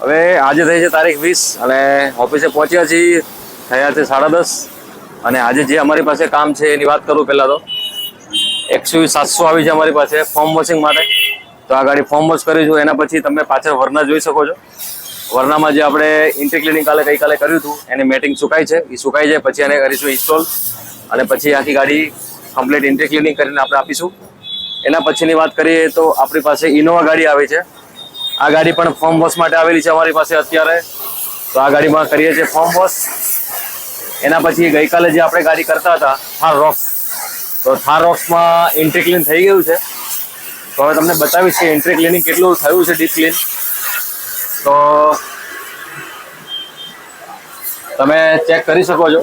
હવે આજે થઈ છે તારીખ 20 અને ઓફિસે પહોંચ્યા છીએ, થયા છે 10:30 અને આજે જે અમારી પાસે કામ છે એની વાત કરું પહેલા તો XUV 700 આવી છે અમારી પાસે ફોર્મ વોશિંગ માટે. તો આ ગાડી ફોર્મ વોશ કરીશું, એના પછી તમે પાછળ વરના જોઈ શકો છો. વરનામાં જે આપણે ઇન્ટ્રી ક્લિનિંગ ગઈકાલે કર્યું હતું એની મેટિંગ સુકાઈ છે, એ સુકાઈ જાય પછી એને કરીશું ઇન્સ્ટોલ અને પછી આખી ગાડી કમ્પ્લીટ ઇન્ટ્રી ક્લિનિંગ કરીને આપણે આપીશું. એના પછીની વાત કરીએ તો આપણી પાસે ઇનોવા ગાડી આવી છે. આ ગાડી પણ ફોર્મ વોશ માટે આવેલી છે અમારી પાસે અત્યારે. તો આ ગાડીમાં કરીએ છીએ ફોર્મ વોશ. એના પછી ગઈકાલે જે આપણે ગાડી કરતા હતા થાર રોક્સ, તો થાર રોક્સમાં ઇન્ટ્રી ક્લીન થઈ ગયું છે. તો હવે તમને બતાવીશ કે ઇન્ટ્રી ક્લિનિંગ કેટલું થયું છે ડીપ ક્લીન. તો તમે ચેક કરી શકો છો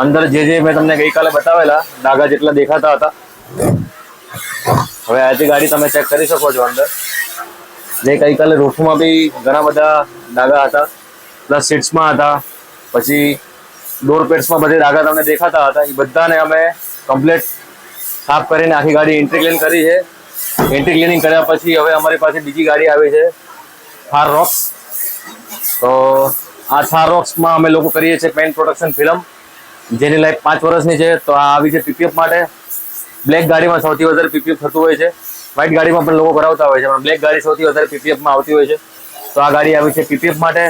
અંદર જે મેં તમને ગઈકાલે બતાવેલા ડાઘા જેટલા દેખાતા હતા. હવે આજે ગાડી તમે ચેક કરી શકો છો અંદર જે ગઈકાલે રૂફમાં બી ઘણા બધા ડાઘા હતા, પ્લસ સીટ્સમાં હતા, પછી ડોર પેડ્સમાં બધે ડાઘા તમને દેખાતા હતા. એ બધાને અમે કમ્પ્લીટ સાફ કરીને આખી ગાડી ઇન્ટ્રી ક્લીન કરી છે. ઇન્ટ્રી ક્લિનિંગ કર્યા પછી હવે અમારી પાસે બીજી ગાડી આવી છે થાર રોક્સ. તો આ થાર રોક્સમાં અમે લોકો કરીએ છીએ પેઇન્ટ પ્રોટેક્શન ફિલ્મ, જેની લાઈફ 5 વર્ષની છે. તો આ આવી છે પીપીએફ માટે. બ્લેક ગાડીમાં સૌથી વધારે પીપીએફ થતું હોય છે, વ્હાઇટ ગાડીમાં પણ લોકો કરાવતા હોય છે, પણ બ્લેક ગાડી સૌથી વધારે પીપીએફમાં આવતી હોય છે. તો આ ગાડી આવી છે પીપીએફ માટે.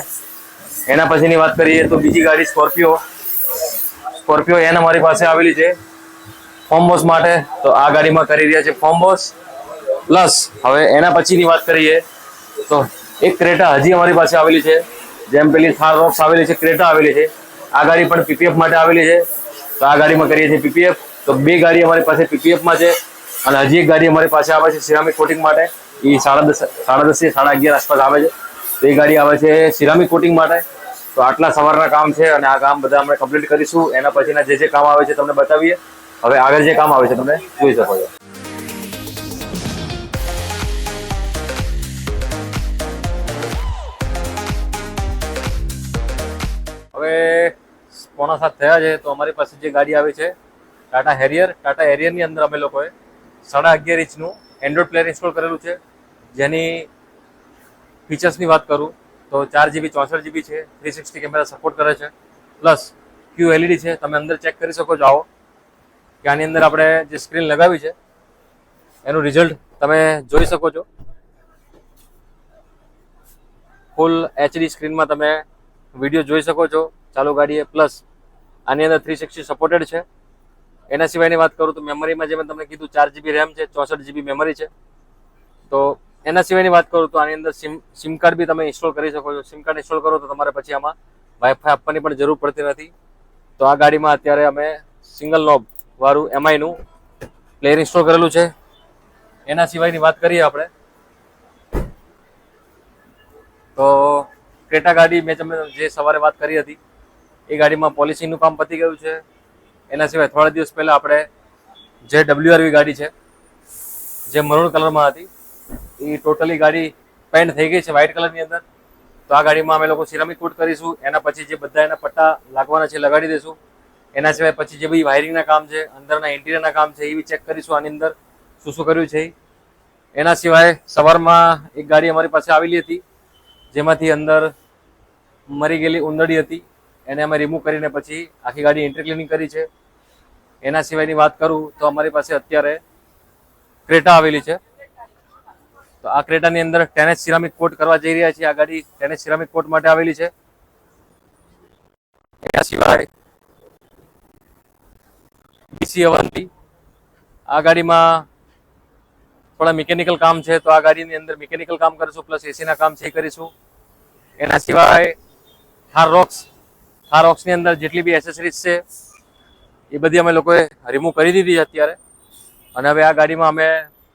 એના પછીની વાત કરીએ તો બીજી ગાડી સ્કોર્પિયો એન અમારી પાસે આવેલી છે ફોર્મ વોશ માટે. તો આ ગાડીમાં કરી રહ્યા છે ફોર્મ વોશ. પ્લસ હવે એના પછીની વાત કરીએ તો એક ક્રેટા હજી અમારી પાસે આવેલી છે. જેમ પેલી થાર રોક્સ આવેલી છે, ક્રેટા આવેલી છે. આ ગાડી પણ પીપીએફ માટે આવેલી છે. તો આ ગાડીમાં કરીએ છીએ પીપીએફ. તો 2 ગાડી અમારી પાસે પીપીએફમાં છે અને હજી એક ગાડી અમારી પાસે આવે છે સિરામિક કોટિંગ માટે. એ 10:30 થી 11:30 આસપાસ આવે છે. તો એ ગાડી આવે છે સિરામિક કોટિંગ માટે. તો આટલા સવારના કામ છે અને આ કામ બધા અમે કમ્પ્લીટ કરીશું. એના પછીના જે કામ આવે છે તમને બતાવીએ. હવે આગળ જે કામ આવે છે તમે જોઈ શકો છો. હવે 6:45 થયા છે. તો અમારી પાસે જે ગાડી આવી છે ટાટા હેરિયરની અંદર અમે લોકોએ 11.5 ઇંચનું એન્ડ્રોઇડ પ્લેયર ઇન્સ્ટોલ કરેલું છે. જેની ફીચર્સની વાત કરું તો 4GB 64GB છે, 360 કેમેરા સપોર્ટ કરે છે, પ્લસ QLED છે. તમે અંદર ચેક કરી શકો છો આવો કે આની અંદર આપણે જે સ્ક્રીન લગાવી છે એનું રિઝલ્ટ તમે જોઈ શકો છો. ફૂલ HD સ્ક્રીનમાં તમે વિડીયો જોઈ શકો છો ચાલુ ગાડીએ. પ્લસ આની અંદર 360 સપોર્ટેડ છે. એના સિવાયની વાત કરું તો મેમરીમાં જે મેં તમને કીધું 4GB રેમ છે, 64GB મેમરી છે. તો એના સિવાયની વાત કરું તો આની અંદર સિમ કાર્ડ બી તમે ઇન્સ્ટોલ કરી શકો છો. સિમ કાર્ડ ઇન્સ્ટોલ કરો તો તમારે પછી આમાં વાઈફાઈ આપવાની પણ જરૂર પડતી નથી. તો આ ગાડીમાં અત્યારે અમે સિંગલ નોબ વાળું MIનું પ્લેયર ઇન્સ્ટોલ કરેલું છે. એના સિવાયની વાત કરીએ આપણે તો ક્રેટા ગાડી મેં તમને જે સવારે વાત કરી હતી એ ગાડીમાં પોલિશિંગનું કામ પતી ગયું છે. એના સિવાય થોડા દિવસ પહેલા આપણે જે WRV ગાડી છે જે મરૂન કલરમાં હતી એ ટોટલી ગાડી પેન્ટ થઈ ગઈ છે વ્હાઇટ કલરની અંદર. તો આ ગાડીમાં અમે લોકો સિરામિક કોટ કરીશું. એના પછી જે બધા એના પટ્ટા લાગવાના છે લગાડી દઈશું. એના સિવાય પછી જે બી વાયરિંગના કામ છે, અંદરના ઇન્ટિરિયરના કામ છે એ બી ચેક કરીશું આની અંદર શું કર્યું છે. એના સિવાય સવારમાં એક ગાડી અમારી પાસે આવેલી હતી જેમાંથી અંદર મરી ગયેલી ઉંદરડી હતી, એને અમે રિમૂવ કરીને પછી આખી ગાડી ઇન્ટ્રી ક્લિનિંગ કરી છે. એના સિવાયની વાત કરું તો અમારી પાસે અત્યારે ક્રેટા આવેલી છે. તો આ ક્રેટાની અંદર 10H સિરામિક કોટ કરવા જઈ રહ્યા છીએ. આ ગાડી 10H સિરામિક કોટ માટે આવેલી છે. એના સિવાય DC અવંતી આ ગાડીમાં થોડા મિકેનિકલ કામ છે. તો આ ગાડીની અંદર મિકેનિકલ કામ કરીશું, પ્લસ એસીના કામ છે કરીશું. એના સિવાય થાર રોક્સની અંદર જેટલી બી એસેસરીઝ છે એ બધી અમે લોકોએ રિમૂવ કરી દીધી છે અત્યારે. અને હવે આ ગાડીમાં અમે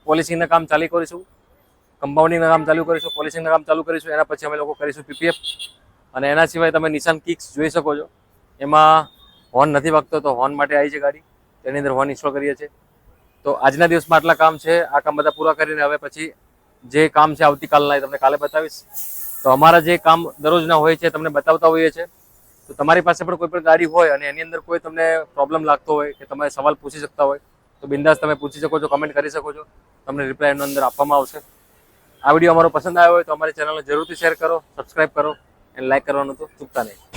પોલિશિંગના કામ ચાલુ કરીશું, કમ્પાઉન્ડિંગના કામ ચાલુ કરીશું, પોલિશિંગના કામ ચાલુ કરીશું. એના પછી અમે લોકો કરીશું પીપીએફ. અને એના સિવાય તમે નિશાન કિક્સ જોઈ શકો છો. એમાં હોર્ન નથી વાગતો તો હોર્ન માટે આવી છે ગાડી, તેની અંદર હોર્ન ઇન્સ્ટોલ કરીએ છીએ. તો આજના દિવસમાં આટલા કામ છે. આ કામ બધા પૂરા કરીને હવે પછી જે કામ છે આવતીકાલના એ તમને કાલે બતાવીશ. તો અમારા જે કામ દરરોજના હોય છે તમને બતાવતા હોઈએ છીએ. તો તમારી પાસે પણ કોઈ પણ ગાડી હોય અને એની અંદર કોઈ તમને પ્રોબ્લેમ લાગતો હોય કે તમે સવાલ પૂછી શકતા હોય તો બિંદાસ તમે પૂછી શકો છો, કમેન્ટ કરી શકો છો, તમને રિપ્લાય એની અંદર આપવામાં આવશે. આ વિડીયો અમારો પસંદ આવ્યો હોય તો અમારી ચેનલને જરૂરથી શેર કરો, સબસ્ક્રાઇબ કરો અને લાઈક કરવાનું તો ચૂકતા નહીં.